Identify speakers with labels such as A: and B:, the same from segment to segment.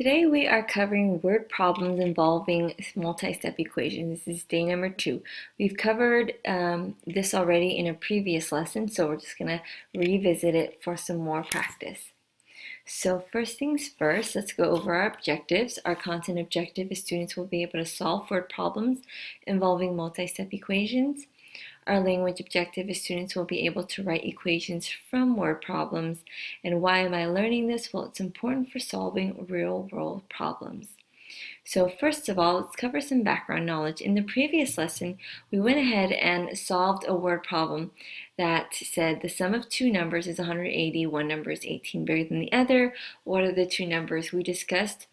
A: Today we are covering word problems involving multi-step equations. This is day number 2. We've covered this already in a previous lesson, so we're just going to revisit it for some more practice. So first things first, let's go over our objectives. Our content objective is students will be able to solve word problems involving multi-step equations. Our language objective is students will be able to write equations from word problems. And why am I learning this? Well, it's important for solving real-world problems. So first of all, let's cover some background knowledge. In the previous lesson, we went ahead and solved a word problem that said the sum of two numbers is 180, one number is 18 bigger than the other. What are the two numbers? We discussed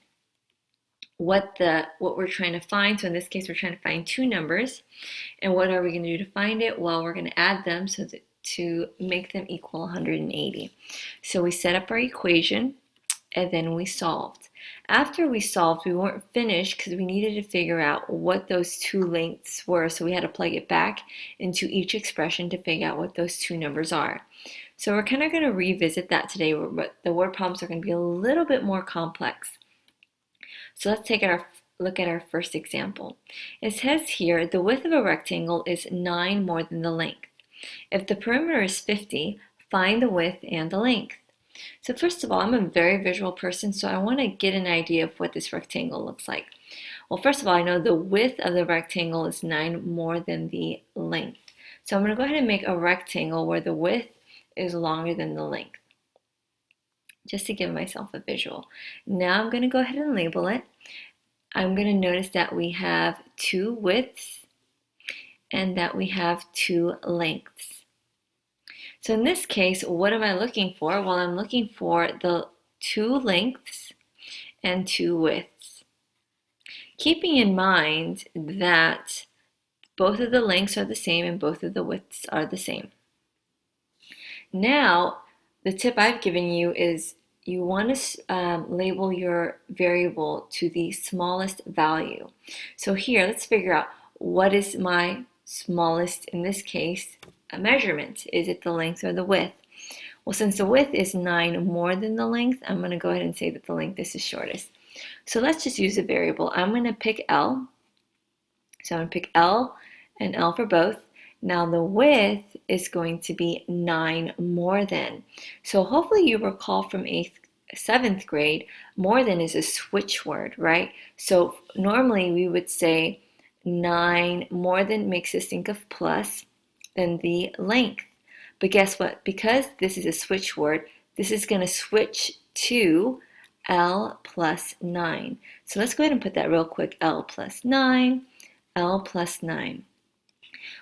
A: what we're trying to find. So in this case, we're trying to find two numbers. And what are we going to do to find it? Well, we're going to add them to make them equal 180. So we set up our equation and then we solved. After we solved, we weren't finished because we needed to figure out what those two lengths were. So we had to plug it back into each expression to figure out what those two numbers are. So we're kind of going to revisit that today, but the word problems are going to be a little bit more complex. So let's take a look at our first example. It says here, the width of a rectangle is 9 more than the length. If the perimeter is 50, find the width and the length. So first of all, I'm a very visual person, so I want to get an idea of what this rectangle looks like. Well, first of all, I know the width of the rectangle is 9 more than the length. So I'm going to go ahead and make a rectangle where the width is longer than the length, just to give myself a visual. Now I'm going to go ahead and label it. I'm going to notice that we have two widths and that we have two lengths. So in this case, what am I looking for? Well, I'm looking for the two lengths and two widths. Keeping in mind that both of the lengths are the same and both of the widths are the same. Now, the tip I've given you is you want to label your variable to the smallest value. So here, let's figure out what is my smallest, in this case, a measurement. Is it the length or the width? Well, since the width is 9 more than the length, I'm going to go ahead and say that the length is the shortest. So let's just use a variable. I'm going to pick L. So I'm going to pick L and L for both. Now the width is going to be 9 more than. So hopefully you recall from 7th grade, more than is a switch word, right? So normally we would say 9 more than makes us think of plus than the length. But guess what? Because this is a switch word, this is going to switch to L plus 9. So let's go ahead and put that real quick. L plus 9, L plus 9.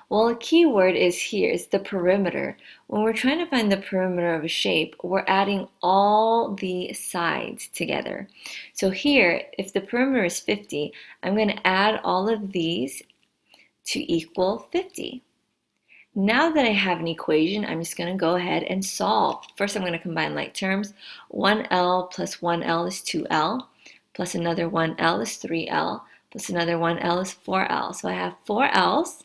A: Well, a key word is here is the perimeter. When we're trying to find the perimeter of a shape, we're adding all the sides together. So here, if the perimeter is 50, I'm going to add all of these to equal 50. Now that I have an equation, I'm just going to go ahead and solve. First, I'm going to combine like terms. 1L plus 1L is 2L, plus another 1L is 3L, plus another 1L is 4L. So I have 4L's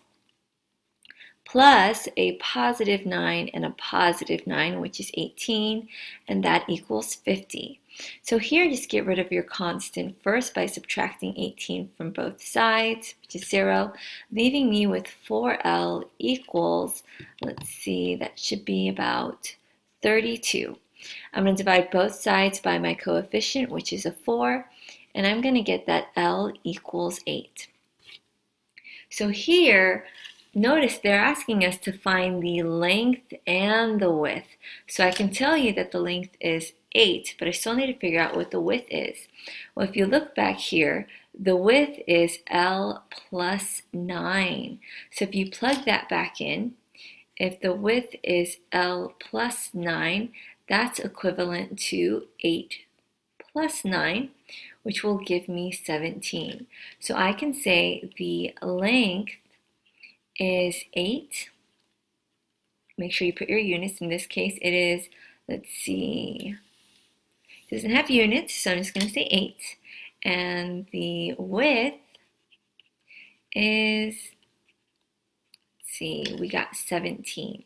A: plus a positive 9 and a positive 9, which is 18, and that equals 50. So here, just get rid of your constant first by subtracting 18 from both sides, which is 0, leaving me with 4L equals, let's see, that should be about 32. I'm going to divide both sides by my coefficient, which is a 4, and I'm going to get that L equals 8. So here, notice they're asking us to find the length and the width. So I can tell you that the length is 8, but I still need to figure out what the width is. Well, if you look back here, the width is L plus 9. So if you plug that back in, if the width is L plus 9, that's equivalent to 8 plus 9, which will give me 17. So I can say the length is 8. Make sure you put your units. In this case, it is, let's see, it doesn't have units, so I'm just going to say 8. And the width is, let's see, we got 17.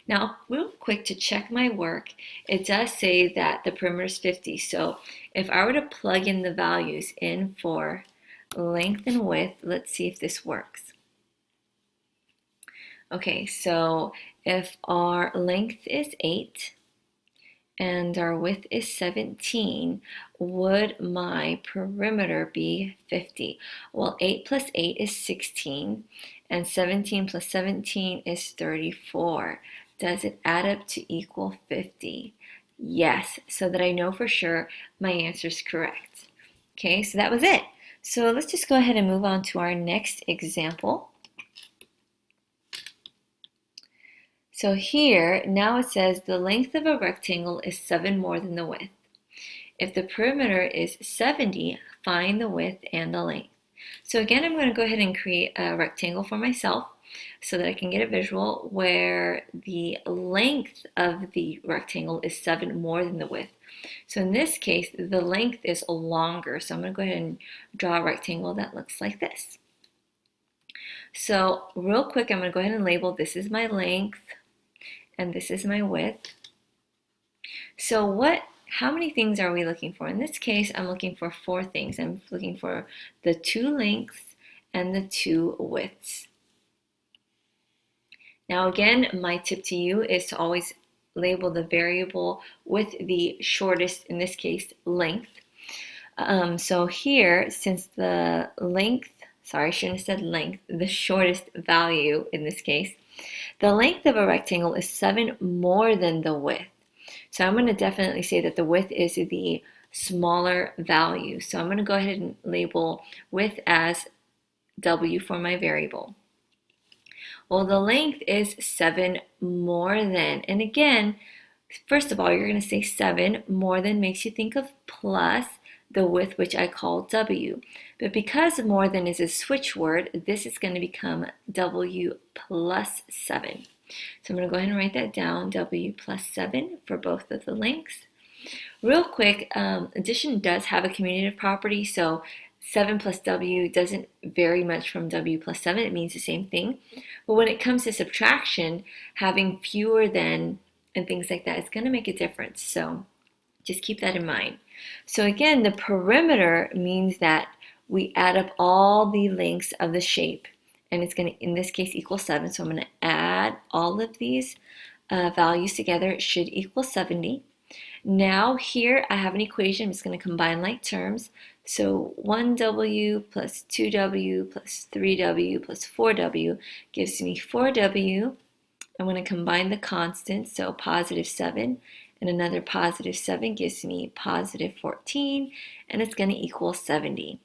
A: Now, real quick to check my work, it does say that the perimeter is 50. So if I were to plug in the values in for length and width, let's see if this works. Okay, so if our length is 8 and our width is 17, would my perimeter be 50? Well, 8 plus 8 is 16, and 17 plus 17 is 34. Does it add up to equal 50? Yes, so that I know for sure my answer is correct. Okay, so that was it. So let's just go ahead and move on to our next example. So here, now it says the length of a rectangle is 7 more than the width. If the perimeter is 70, find the width and the length. So again, I'm going to go ahead and create a rectangle for myself so that I can get a visual where the length of the rectangle is 7 more than the width. So in this case, the length is longer. So I'm going to go ahead and draw a rectangle that looks like this. So real quick, I'm going to go ahead and label this is my length and this is my width. So how many things are we looking for? In this case, I'm looking for 4 things. I'm looking for the 2 lengths and the 2 widths. Now again, my tip to you is to always label the variable with the shortest, in this case, length. So here, since the length, sorry, I shouldn't have said length, the shortest value in this case, the length of a rectangle is 7 more than the width. So I'm going to definitely say that the width is the smaller value. So I'm going to go ahead and label width as W for my variable. Well, the length is 7 more than, and again, first of all, you're going to say 7 more than makes you think of plus the width, which I call W. But because more than is a switch word, this is going to become W plus 7. So I'm going to go ahead and write that down, W plus 7 for both of the lengths. Real quick, addition does have a commutative property, so 7 plus W doesn't vary much from W plus 7. It means the same thing. But when it comes to subtraction, having fewer than and things like that is going to make a difference. So just keep that in mind. So again, the perimeter means that we add up all the lengths of the shape. And it's going to, in this case, equal 7. So I'm going to add all of these values together. It should equal 70. Now here I have an equation. I'm just going to combine like terms. So 1W plus 2W plus 3W plus 4W gives me 4W. I'm going to combine the constants, so positive 7 and another positive 7 gives me positive 14, and it's going to equal 70.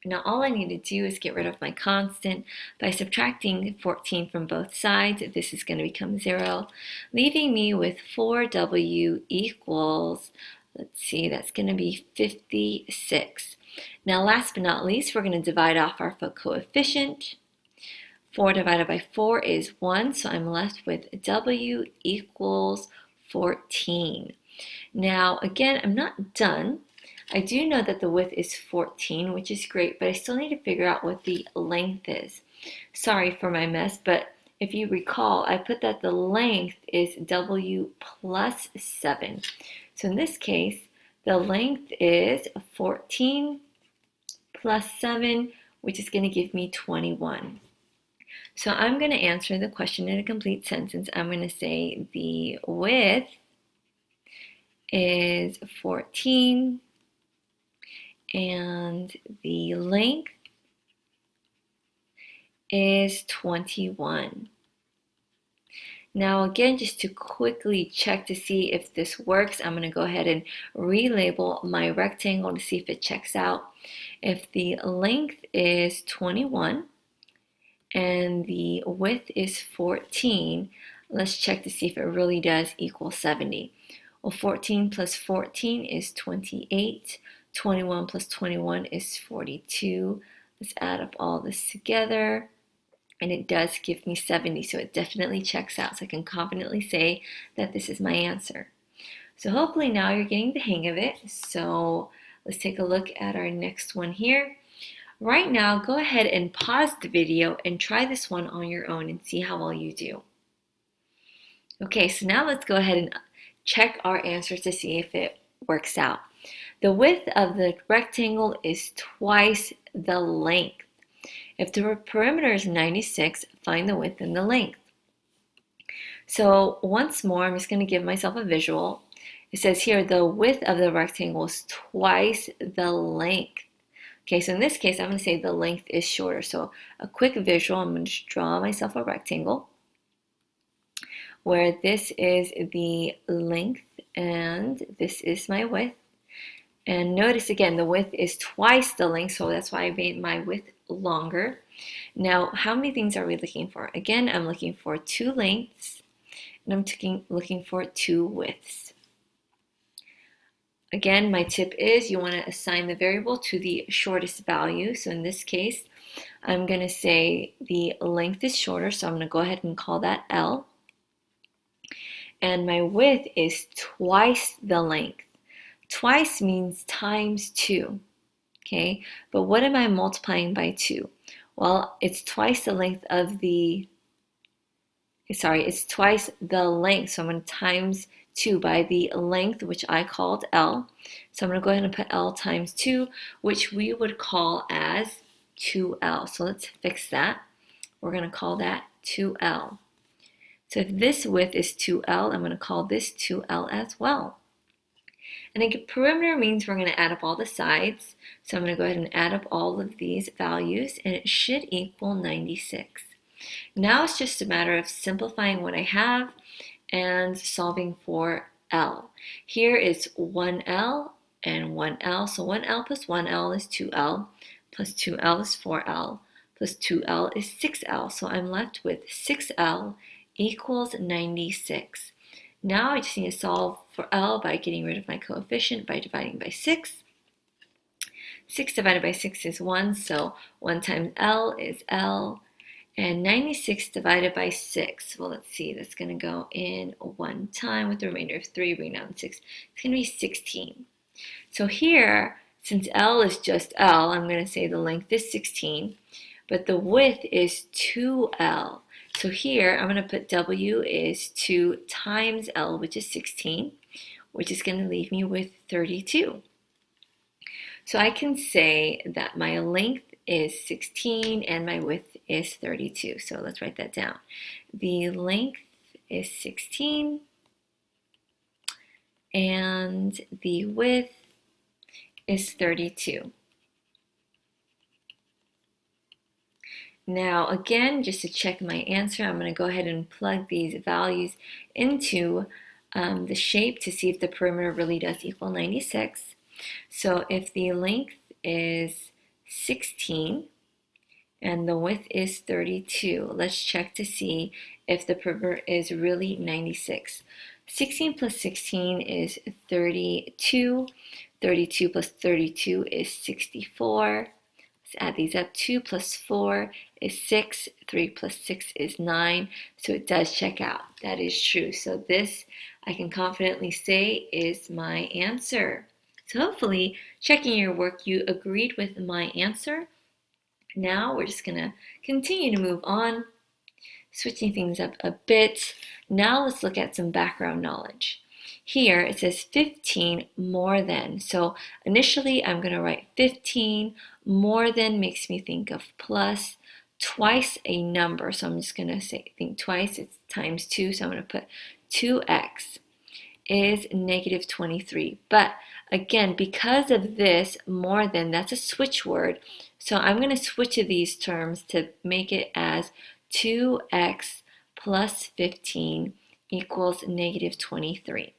A: Now all I need to do is get rid of my constant by subtracting 14 from both sides. This is going to become 0, leaving me with 4W equals, let's see, that's going to be 56. Now last but not least, we're going to divide off our coefficient. 4 divided by 4 is 1, so I'm left with W equals 14. Now again, I'm not done. I do know that the width is 14, which is great, but I still need to figure out what the length is. Sorry for my mess, but if you recall, I put that the length is W plus 7. So in this case, the length is 14 plus 7, which is going to give me 21. So I'm going to answer the question in a complete sentence. I'm going to say the width is 14 and the length is 21. Now again, just to quickly check to see if this works, I'm going to go ahead and relabel my rectangle to see if it checks out. If the length is 21 and the width is 14, let's check to see if it really does equal 70. Well, 14 plus 14 is 28. 21 plus 21 is 42. Let's add up all this together. And it does give me 70, so it definitely checks out. So I can confidently say that this is my answer. So hopefully now you're getting the hang of it. So let's take a look at our next one here. Right now, go ahead and pause the video and try this one on your own and see how well you do. Okay, so now let's go ahead and check our answers to see if it works out. The width of the rectangle is twice the length. If the perimeter is 96, find the width and the length. So once more, I'm just going to give myself a visual. It says here the width of the rectangle is twice the length. Okay, so in this case, I'm going to say the length is shorter. So a quick visual, I'm going to draw myself a rectangle where this is the length and this is my width. And notice again, the width is twice the length, so that's why I made my width longer. Now, how many things are we looking for? Again, I'm looking for two lengths, and I'm looking for two widths. Again, my tip is you want to assign the variable to the shortest value. So in this case, I'm going to say the length is shorter, so I'm going to go ahead and call that L. And my width is twice the length. Twice means times 2, okay? But what am I multiplying by 2? Well, it's twice the length of it's twice the length. So I'm going to times 2 by the length, which I called L. So I'm going to go ahead and put L times 2, which we would call as 2L. So let's fix that. We're going to call that 2L. So if this width is 2L, I'm going to call this 2L as well. And a perimeter means we're going to add up all the sides. So I'm going to go ahead and add up all of these values, and it should equal 96. Now it's just a matter of simplifying what I have and solving for L. Here is 1L and 1L. So 1L plus 1L is 2L, plus 2L is 4L, plus 2L is 6L. So I'm left with 6L equals 96. Now I just need to solve for L by getting rid of my coefficient by dividing by 6. 6 divided by 6 is 1, so 1 times L is L. And 96 divided by 6, well, let's see, that's going to go in 1 time with the remainder of 3, bring down 6. It's going to be 16. So here, since L is just L, I'm going to say the length is 16, but the width is 2L. So here, I'm going to put W is 2 times L, which is 16, which is going to leave me with 32. So I can say that my length is 16 and my width is 32. So let's write that down. The length is 16 and the width is 32. Now again, just to check my answer, I'm going to go ahead and plug these values into the shape to see if the perimeter really does equal 96. So if the length is 16 and the width is 32, let's check to see if the perimeter is really 96. 16 plus 16 is 32. 32 plus 32 is 64. Let's add these up. 2 plus 4 is 6. 3 plus 6 is 9. So it does check out. That is true. So this, I can confidently say, is my answer. So hopefully, checking your work, you agreed with my answer. Now we're just going to continue to move on, switching things up a bit. Now let's look at some background knowledge. Here it says 15 more than. So initially I'm going to write 15. More than makes me think of plus. Twice a number. So I'm just going to think twice. It's times 2. So I'm going to put 2x is negative 23. But again, because of this more than, that's a switch word. So I'm going to switch these terms to make it as 2x plus 15 equals negative 23.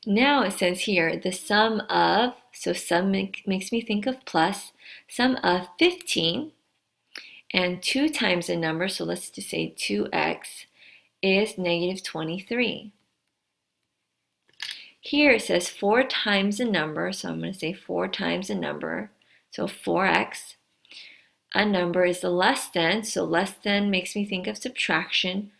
A: Now it says here the sum of, so sum makes me think of plus, sum of 15 and 2 times a number, so let's just say 2x, is negative 23. Here it says 4 times a number, so I'm going to say 4 times a number, so 4x. A number is the less than, so less than makes me think of subtraction.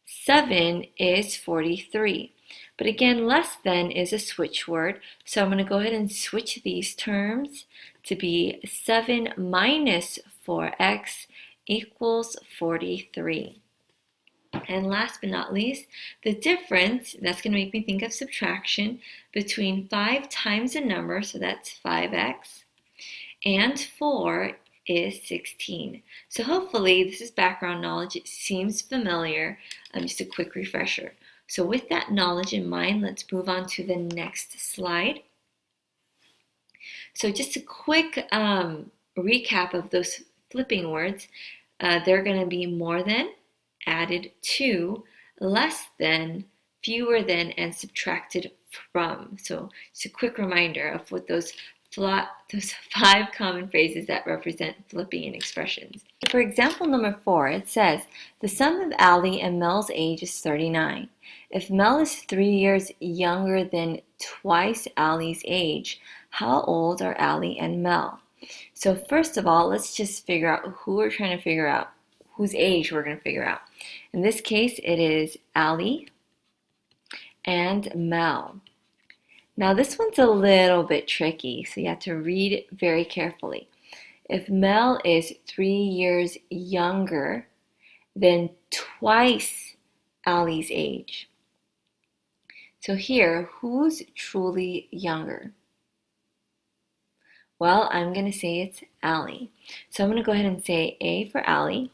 A: 7 is 43. But again, less than is a switch word, so I'm going to go ahead and switch these terms to be 7 minus 4x equals 43. And last but not least, the difference, that's going to make me think of subtraction, between 5 times a number, so that's 5x, and 4 is 16. So hopefully this is background knowledge. It seems familiar. Just a quick refresher. So with that knowledge in mind, let's move on to the next slide. So just a quick recap of those flipping words. They're going to be more than, added to, less than, fewer than, and subtracted from. So just a quick reminder of what those 5 common phrases that represent flipping in expressions. For example number 4, it says, the sum of Allie and Mel's age is 39. If Mel is 3 years younger than twice Allie's age, how old are Allie and Mel? So first of all, let's just figure out who we're trying to figure out, whose age we're going to figure out. In this case, it is Allie and Mel. Now this one's a little bit tricky, so you have to read it very carefully. If Mel is 3 years younger than twice Allie's age. So here, who's truly younger? Well, I'm going to say it's Allie. So I'm going to go ahead and say A for Allie.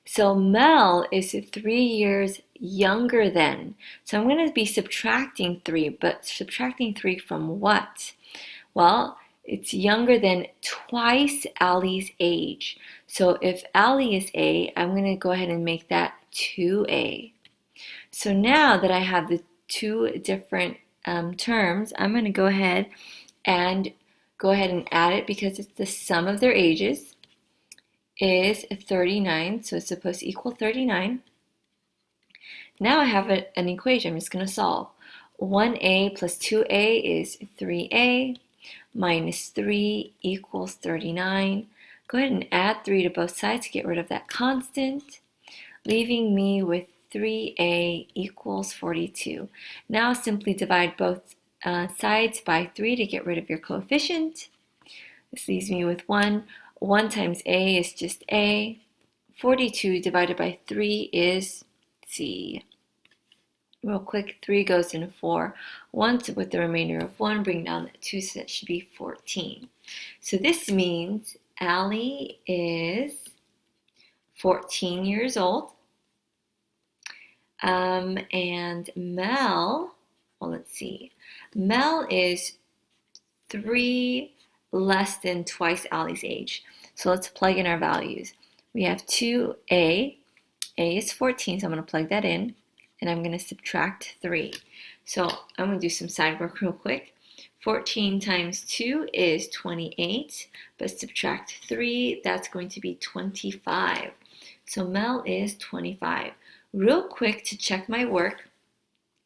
A: So Mel is 3 years younger than. So I'm going to be subtracting 3, but subtracting 3 from what? Well, it's younger than twice Allie's age. So if Allie is A, I'm going to go ahead and make that 2A. So now that I have the two different terms, I'm going to go ahead and add it because it's the sum of their ages is 39, so it's supposed to equal 39. Now I have an equation I'm just going to solve. 1a plus 2a is 3a, minus 3 equals 39. Go ahead and add 3 to both sides to get rid of that constant, leaving me with 3a equals 42. Now simply divide both sides by 3 to get rid of your coefficient. This leaves me with 1. 1 times a is just a. 42 divided by 3 is c. Real quick, 3 goes into 4. 1 with the remainder of 1, bring down that 2, so that should be 14. So this means Allie is 14 years old. And Mel, well, let's see. Mel is 3 less than twice Allie's age. So let's plug in our values. We have 2a. A is 14, so I'm going to plug that in. And I'm going to subtract 3. So I'm going to do some side work real quick. 14 times 2 is 28, but subtract 3, that's going to be 25. So Mel is 25. Real quick to check my work,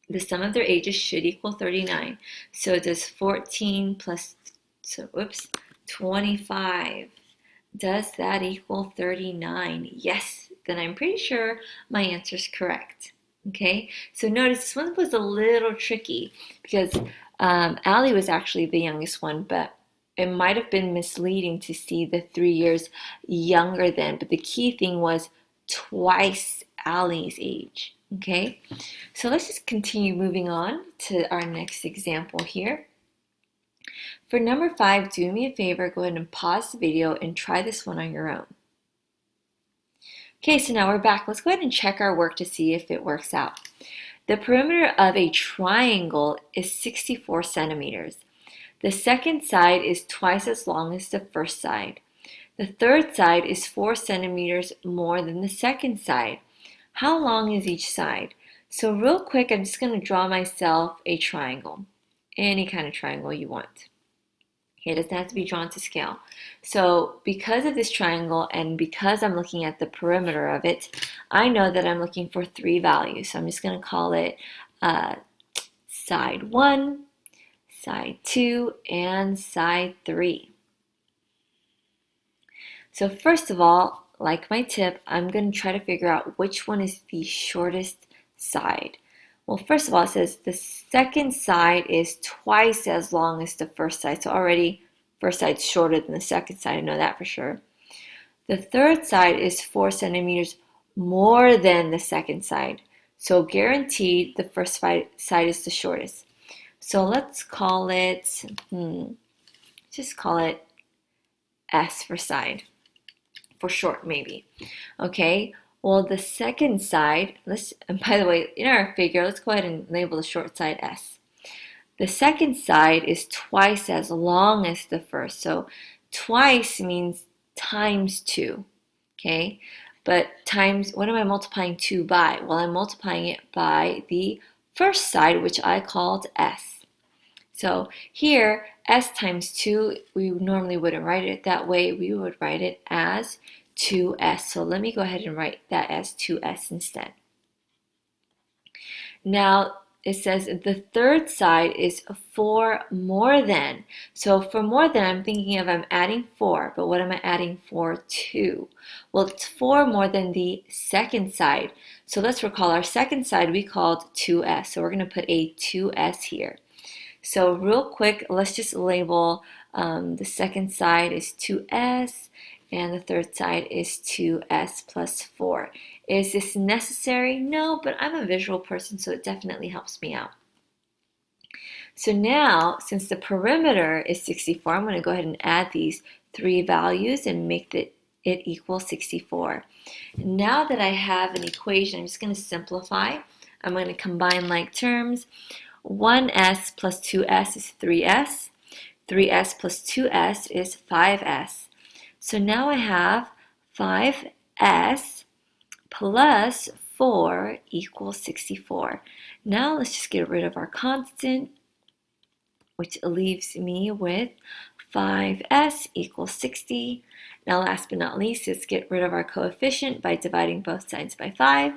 A: the sum of their ages should equal 39. So does 14 plus, 25. Does that equal 39? Yes, then I'm pretty sure my answer is correct. Okay, so notice this one was a little tricky because Allie was actually the youngest one, but it might have been misleading to see the 3 years younger than, but the key thing was twice Allie's age. Okay, so let's just continue moving on to our next example here. For number 5, do me a favor, go ahead and pause the video and try this one on your own. Okay, so now we're back. Let's go ahead and check our work to see if it works out. The perimeter of a triangle is 64 centimeters. The second side is twice as long as the first side. The third side is 4 centimeters more than the second side. How long is each side? So real quick, I'm just going to draw myself a triangle. Any kind of triangle you want. Okay, it doesn't have to be drawn to scale. So because of this triangle and because I'm looking at the perimeter of it, I know that I'm looking for 3 values. So I'm just going to call it side 1, side 2, and side 3. So first of all, like my tip, I'm going to try to figure out which one is the shortest side. Well, first of all, it says the second side is twice as long as the first side. So already, first side's shorter than the second side. I know that for sure. The third side is 4 centimeters more than the second side. So guaranteed the first side is the shortest. So let's call it, just call it S for side, for short maybe. Okay, well the second side, and by the way, in our figure, let's go ahead and label the short side S. The second side is twice as long as the first. So twice means times 2, okay? But times, what am I multiplying 2 by? Well, I'm multiplying it by the first side, which I called S. So here, S times 2, we normally wouldn't write it that way. We would write it as 2S. So let me go ahead and write that as 2S instead. Now, it says the third side is 4 more than. So for more than, I'm thinking of I'm adding 4, but what am I adding 4 to? Well, it's 4 more than the second side. So let's recall our second side we called 2S. So we're going to put a 2S here. So real quick, let's just label the second side is 2S and the third side is 2S plus 4. Is this necessary? No, but I'm a visual person, so it definitely helps me out. So now, since the perimeter is 64, I'm going to go ahead and add these 3 values and make it equal 64. Now that I have an equation, I'm just going to simplify. I'm going to combine like terms. 1S plus 2S is 3S. 3S plus 2S is 5S. So now I have 5S plus 4 equals 64. Now let's just get rid of our constant, which leaves me with 5S equals 60. Now last but not least, let's get rid of our coefficient by dividing both sides by 5.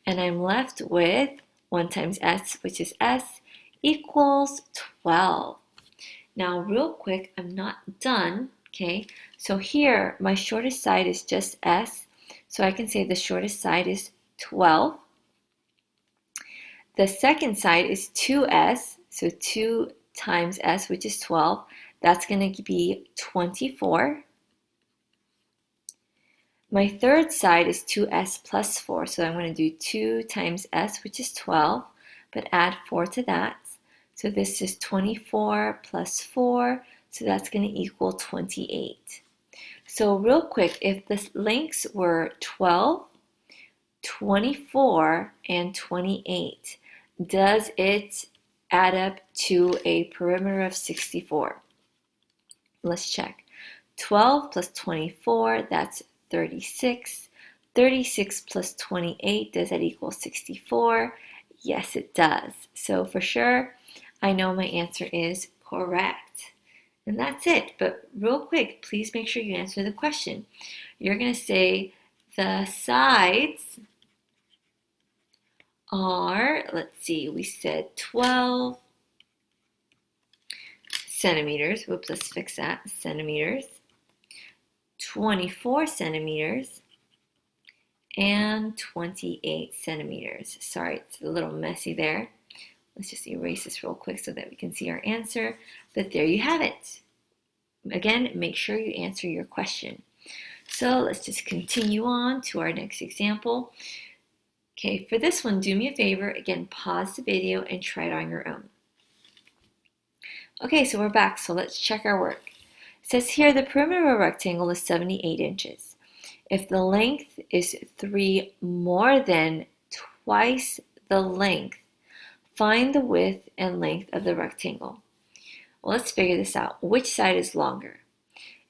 A: And I'm left with 1 times S, which is S, equals 12. Now real quick, I'm not done, okay? So here, my shortest side is just S. So I can say the shortest side is 12. The second side is 2S, so 2 times S, which is 12. That's going to be 24. My third side is 2S plus 4, so I'm going to do 2 times S, which is 12, but add 4 to that. So this is 24 plus 4, so that's going to equal 28. So real quick, if the lengths were 12, 24, and 28, does it add up to a perimeter of 64? Let's check. 12 plus 24, that's 36. 36 plus 28, does that equal 64? Yes, it does. So for sure, I know my answer is correct. And that's it. But real quick, please make sure you answer the question. You're going to say the sides are, let's see, we said 12 centimeters. Whoops, let's fix that. Centimeters. 24 centimeters. And 28 centimeters. Sorry, it's a little messy there. Let's just erase this real quick so that we can see our answer. But there you have it. Again, make sure you answer your question. So let's just continue on to our next example. Okay, for this one, do me a favor. Again, pause the video and try it on your own. Okay, so we're back. So let's check our work. It says here the perimeter of a rectangle is 78 inches. If the length is 3 more than twice the length, find the width and length of the rectangle. Well, let's figure this out. Which side is longer?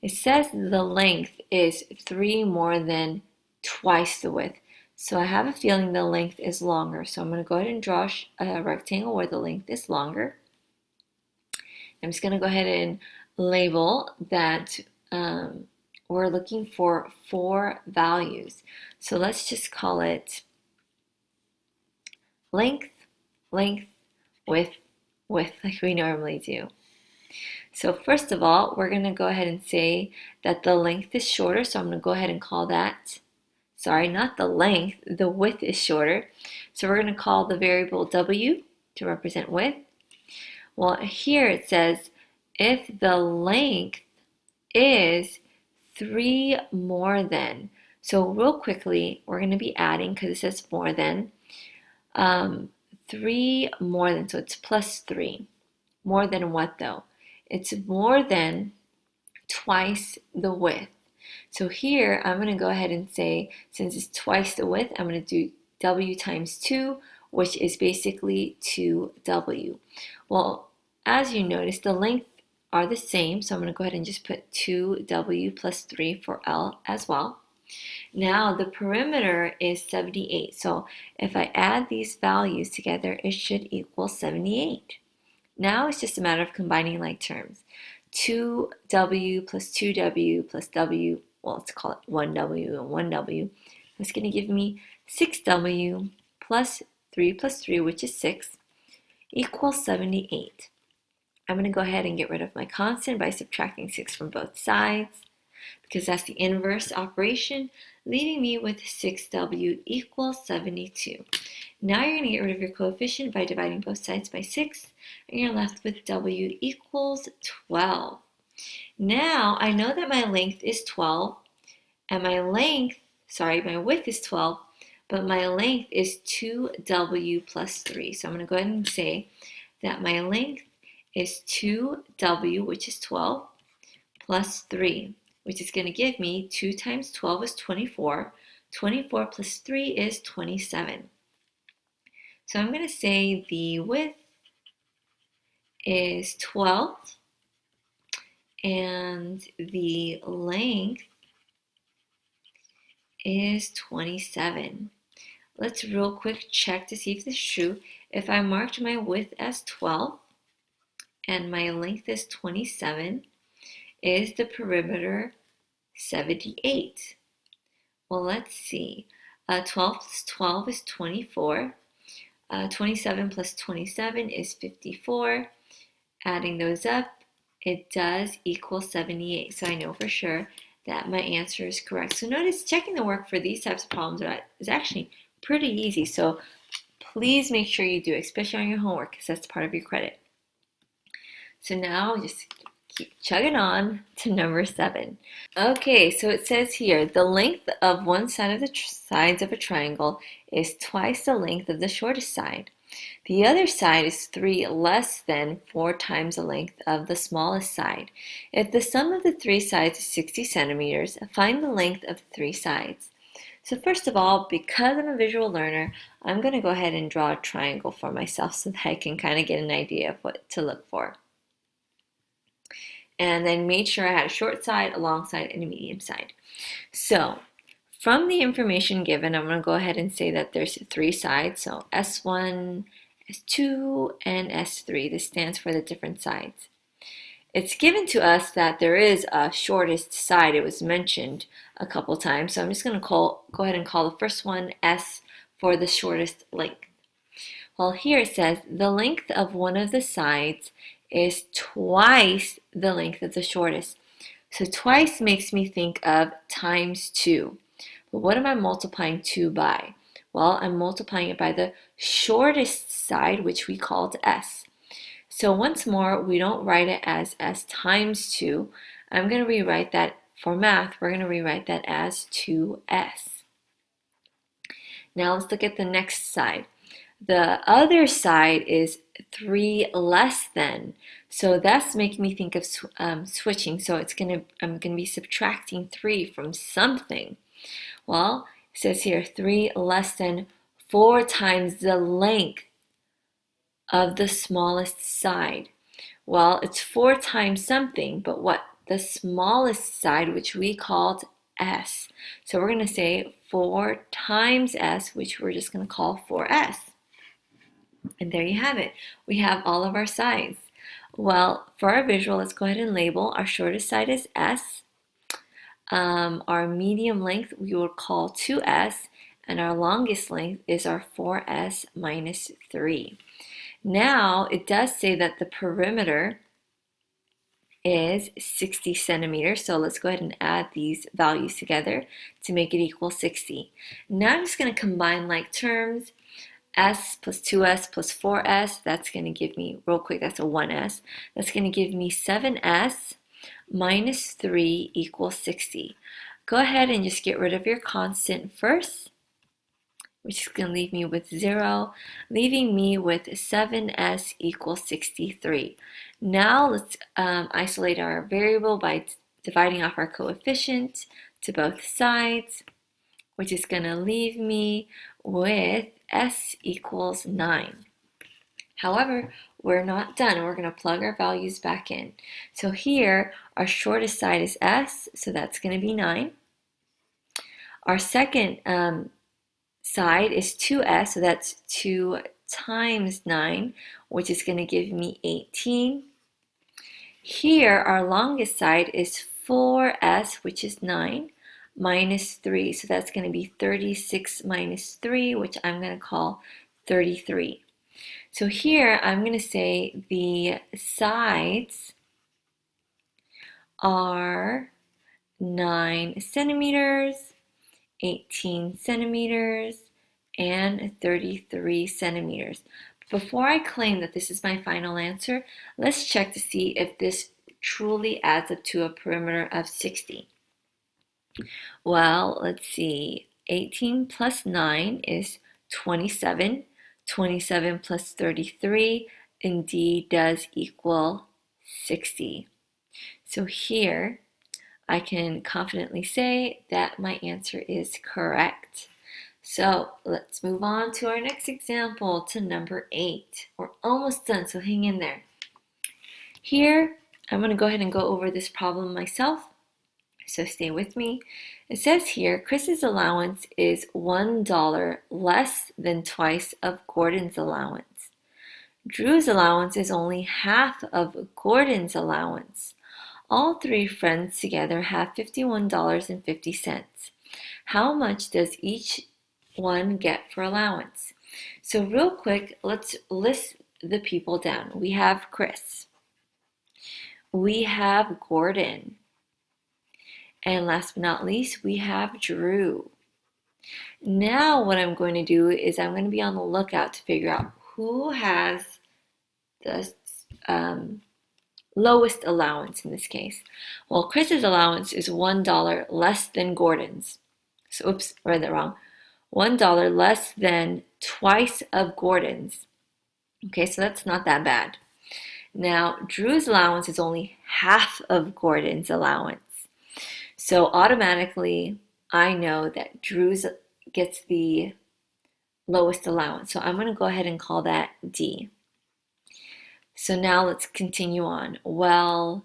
A: It says the length is 3 more than twice the width. So I have a feeling the length is longer. So I'm going to go ahead and draw a rectangle where the length is longer. I'm just going to go ahead and label that we're looking for 4 values. So let's just call it length, length, width, width, like we normally do. So first of all, we're going to go ahead and say that the length is shorter. So I'm going to go ahead and call that, sorry, not the length, the width is shorter. So we're going to call the variable W to represent width. Well, here it says if the length is 3 more than. So real quickly, we're going to be adding, because it says more than, 3 more than, so it's plus 3. More than what though? It's more than twice the width. So here, I'm going to go ahead and say, since it's twice the width, I'm going to do W times 2, which is basically 2W. Well, as you notice, the length are the same, so I'm going to go ahead and just put 2W plus 3 for L as well. Now the perimeter is 78, so if I add these values together, it should equal 78. Now it's just a matter of combining like terms. 2W plus 2W plus W, well, let's call it 1W and 1W. That's going to give me 6W plus 3, which is 6, equals 78. I'm going to go ahead and get rid of my constant by subtracting 6 from both sides, because that's the inverse operation, leaving me with 6W equals 72. Now you're going to get rid of your coefficient by dividing both sides by 6, and you're left with W equals 12. Now I know that my length is 12, and my width is 12, but my length is 2W plus 3. So I'm going to go ahead and say that my length is 2W, which is 12, plus 3, which is going to give me 2 times 12 is 24. 24 plus 3 is 27. So I'm going to say the width is 12 and the length is 27. Let's real quick check to see if this is true. If I marked my width as 12 and my length is 27, is the perimeter 78? Well, let's see. 12 plus 12 is 24. 27 plus 27 is 54. Adding those up, it does equal 78. So I know for sure that my answer is correct. So notice checking the work for these types of problems is actually pretty easy. So please make sure you do, especially on your homework, because that's part of your credit. So now just keep chugging on to number 7. Okay, so it says here, the length of one side of the sides of a triangle is twice the length of the shortest side. The other side is 3 less than 4 times the length of the smallest side. If the sum of the 3 sides is 60 centimeters, find the length of the 3 sides. So first of all, because I'm a visual learner, I'm going to go ahead and draw a triangle for myself so that I can kind of get an idea of what to look for. And then made sure I had a short side, a long side, and a medium side. So from the information given, I'm going to go ahead and say that there's 3 sides. So S1, S2, and S3. This stands for the different sides. It's given to us that there is a shortest side. It was mentioned a couple times. So I'm just going to go ahead and call the first one S for the shortest length. Well, here it says the length of one of the sides is twice the length of the shortest. So twice makes me think of times 2. But what am I multiplying 2 by? Well, I'm multiplying it by the shortest side, which we called S. So once more, we don't write it as S times 2. I'm going to rewrite that, for math, we're going to rewrite that as 2S. Now let's look at the next side. The other side is 3 less than. So that's making me think of switching. So I'm going to be subtracting 3 from something. Well, it says here 3 less than 4 times the length of the smallest side. Well, it's 4 times something, but what? The smallest side, which we called S. So we're going to say 4 times S, which we're just going to call 4S. And there you have it. We have all of our sides. Well, for our visual, let's go ahead and label. Our shortest side is S. Our medium length we will call 2S, and our longest length is our 4S minus 3. Now, it does say that the perimeter is 60 centimeters, so let's go ahead and add these values together to make it equal 60. Now I'm just going to combine like terms. S plus 2S plus 4S, that's going to give me, real quick, that's a 1S. That's going to give me 7S minus 3 equals 60. Go ahead and just get rid of your constant first, which is going to leave me with 0, leaving me with 7s equals 63. Now let's isolate our variable by dividing off our coefficient to both sides, which is going to leave me with s equals 9. However, we're not done. We're going to plug our values back in. So here, our shortest side is s, so that's going to be 9. Our second side is 2s, so that's 2 times 9, which is going to give me 18. Here, our longest side is 4s, which is 9, minus 3. So that's going to be 36 minus 3, which I'm going to call 33. So here, I'm going to say the sides are 9 centimeters, 18 centimeters, and 33 centimeters. Before I claim that this is my final answer, let's check to see if this truly adds up to a perimeter of 60. Well, let's see. 18 plus 9 is 27. 27 plus 33 indeed does equal 60. So here, I can confidently say that my answer is correct. So let's move on to our next example, to number 8. We're almost done, so hang in there. Here, I'm going to go ahead and go over this problem myself, so stay with me. It says here, Chris's allowance is $1 less than twice of Gordon's allowance. Drew's allowance is only half of Gordon's allowance. All three friends together have $51.50. How much does each one get for allowance? So real quick, let's list the people down. We have Chris. We have Gordon. And last but not least, we have Drew. Now what I'm going to do is I'm going to be on the lookout to figure out who has the lowest allowance in this case. Well, Chris's allowance is $1 less than Gordon's. So, oops, I read that wrong. $1 less than twice of Gordon's. Okay, so that's not that bad. Now, Drew's allowance is only half of Gordon's allowance. So automatically, I know that Drew's gets the lowest allowance. So I'm going to go ahead and call that D. So now let's continue on. Well,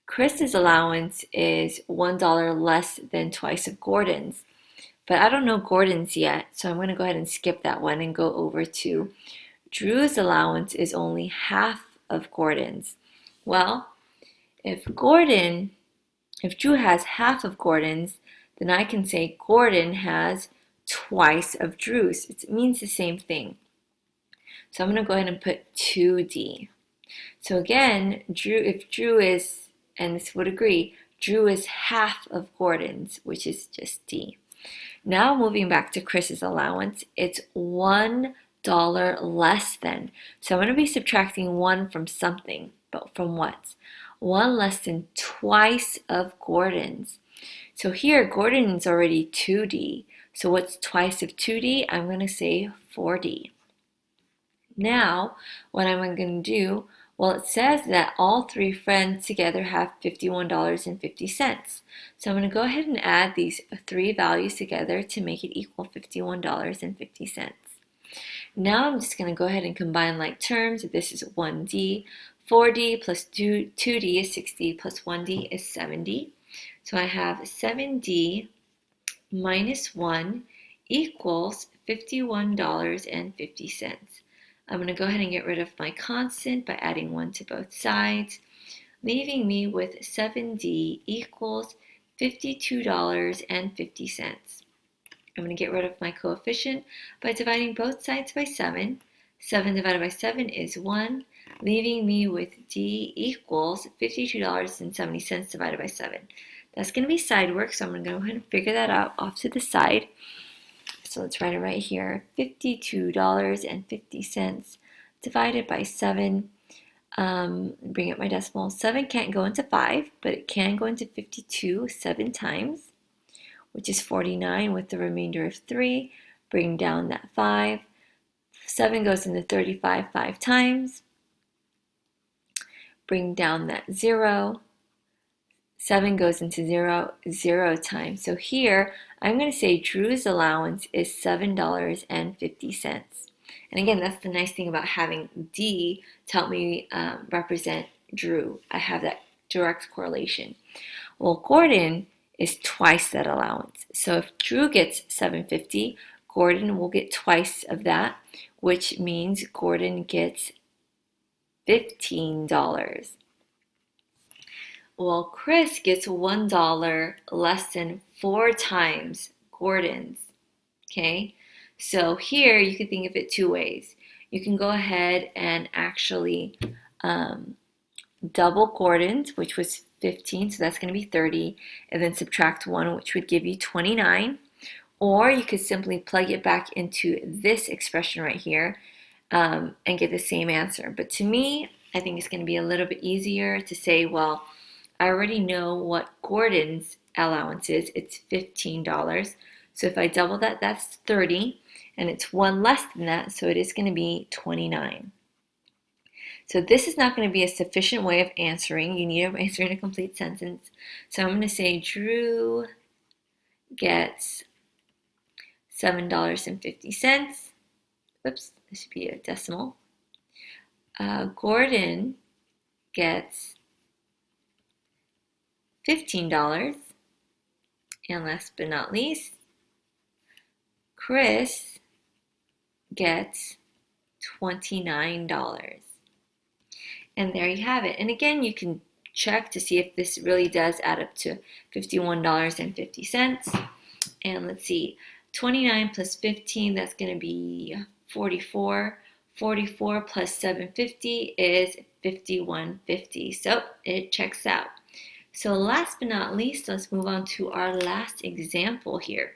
A: Chris's allowance is $1 less than twice of Gordon's. But I don't know Gordon's yet, so I'm going to go ahead and skip that one and go over to Drew's allowance is only half of Gordon's. Well, if Drew has half of Gordon's, then I can say Gordon has twice of Drew's. It means the same thing. So I'm going to go ahead and put 2D. So again, if Drew is, and this would agree, Drew is half of Gordon's, which is just D. Now moving back to Chris's allowance, it's $1 less than. So I'm going to be subtracting 1 from something, but from what? 1 less than twice of Gordon's. So here, Gordon's already 2D. So what's twice of 2D? I'm going to say 4D. Now, what am I going to do? Well, it says that all three friends together have $51.50. So I'm going to go ahead and add these three values together to make it equal $51.50. Now I'm just going to go ahead and combine like terms. This is 1D. 4D plus 2D is 60 plus 1D is 70. So I have 7D minus 1 equals $51.50. I'm going to go ahead and get rid of my constant by adding 1 to both sides, leaving me with 7D equals $52.50. I'm going to get rid of my coefficient by dividing both sides by 7. 7 divided by 7 is 1, leaving me with D equals $52.70 divided by 7. That's going to be side work, so I'm going to go ahead and figure that out off to the side. So let's write it right here. $52.50 divided by 7. Bring up my decimal. 7 can't go into 5, but it can go into 52 7 times. which is 49 with the remainder of 3. Bring down that 5. 7 goes into 35 5 times. Bring down that 0. 7 goes into 0 0 times. So here, I'm going to say Drew's allowance is $7.50. And again, that's the nice thing about having D to help me represent Drew. I have that direct correlation. Well, Gordon is twice that allowance. So if Drew gets $7.50, Gordon will get twice of that, which means Gordon gets $15. Well, Chris gets $1 less than 4 times Gordon's. Okay, so here you can think of it two ways. You can go ahead and actually double Gordon's, which was 15, so that's going to be 30, and then subtract 1, which would give you 29. Or you could simply plug it back into this expression right here and get the same answer. But to me, I think it's going to be a little bit easier to say, well, I already know what Gordon's allowance is. It's $15. So if I double that, that's 30, and it's 1 less than that, so it is going to be 29. So this is not going to be a sufficient way of answering. You need to answer in a complete sentence. So I'm going to say Drew gets $7.50. Oops, this should be a decimal. Gordon gets $15. And last but not least, Chris gets $29. And there you have it. And again, you can check to see if this really does add up to $51.50. And let's see, 29 plus 15, that's going to be 44. 44 plus 750 is 51.50. So it checks out. So last but not least, let's move on to our last example here.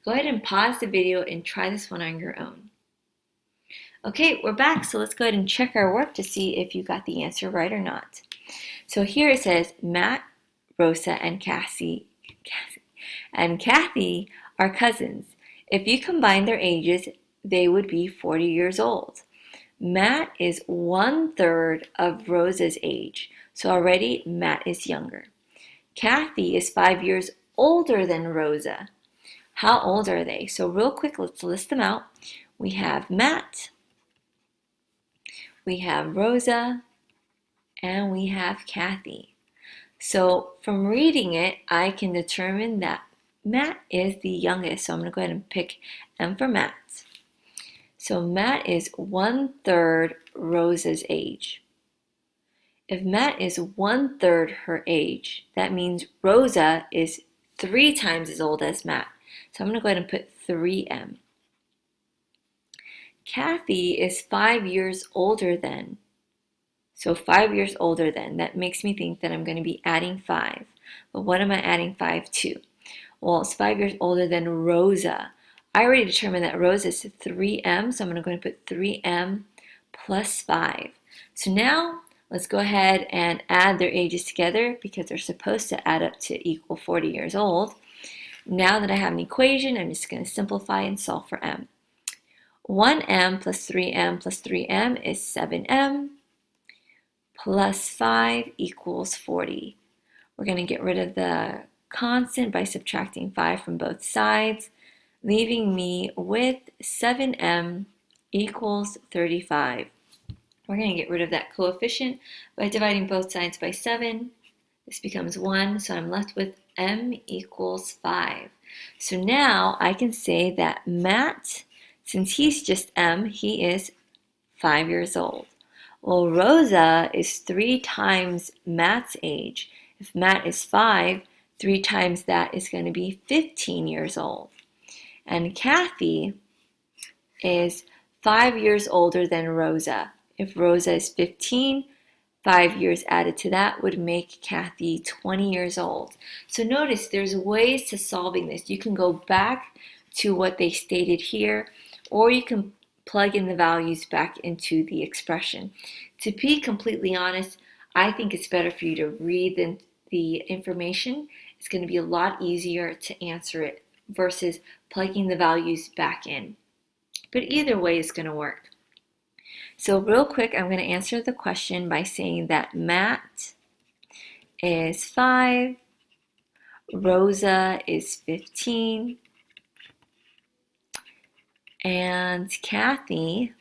A: Go ahead and pause the video and try this one on your own. Okay, we're back, so let's go ahead and check our work to see if you got the answer right or not. So here it says Matt, Rosa, and Kathy are cousins. If you combine their ages, they would be 40 years old. Matt is 1/3 of Rosa's age, so already Matt is younger. Kathy is 5 years older than Rosa. How old are they? So real quick, let's list them out. We have Matt, we have Rosa, and we have Kathy. So from reading it, I can determine that Matt is the youngest. So I'm going to go ahead and pick M for Matt. So Matt is 1/3 Rosa's age. If Matt is 1/3 her age, that means Rosa is 3 times as old as Matt. So I'm going to go ahead and put 3M. Kathy is 5 years older than. So 5 years older than. That makes me think that I'm going to be adding 5. But what am I adding 5 to? Well, it's 5 years older than Rosa. I already determined that Rosa is 3M, so I'm going to go ahead and put 3M plus 5. So now let's go ahead and add their ages together because they're supposed to add up to equal 40 years old. Now that I have an equation, I'm just going to simplify and solve for M. 1M plus 3M plus 3M is 7M plus 5 equals 40. We're going to get rid of the constant by subtracting 5 from both sides, leaving me with 7M equals 35. We're going to get rid of that coefficient by dividing both sides by 7. This becomes 1, so I'm left with M equals 5. So now I can say that Matt, since he's just M, he is 5 years old. Well, Rosa is 3 times Matt's age. If Matt is 5, 3 times that is going to be 15 years old. And Kathy is 5 years older than Rosa. If Rosa is 15, 5 years added to that would make Kathy 20 years old. So notice there's ways to solving this. You can go back to what they stated here, or you can plug in the values back into the expression. To be completely honest, I think it's better for you to read the information, it's going to be a lot easier to answer it versus plugging the values back in. But either way is going to work. So real quick, I'm going to answer the question by saying that Matt is 5, Rosa is 15, and Kathy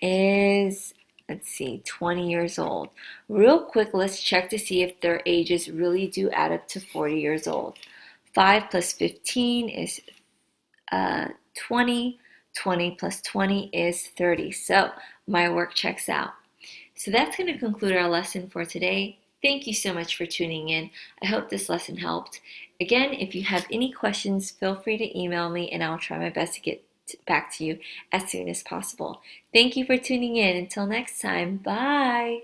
A: is, let's see, 20 years old. Real quick, let's check to see if their ages really do add up to 40 years old. 5 plus 15 is 20. 20 plus 20 is 30. So my work checks out. So that's going to conclude our lesson for today. Thank you so much for tuning in. I hope this lesson helped. Again, if you have any questions, feel free to email me and I'll try my best to get back to you as soon as possible. Thank you for tuning in. Until next time, bye.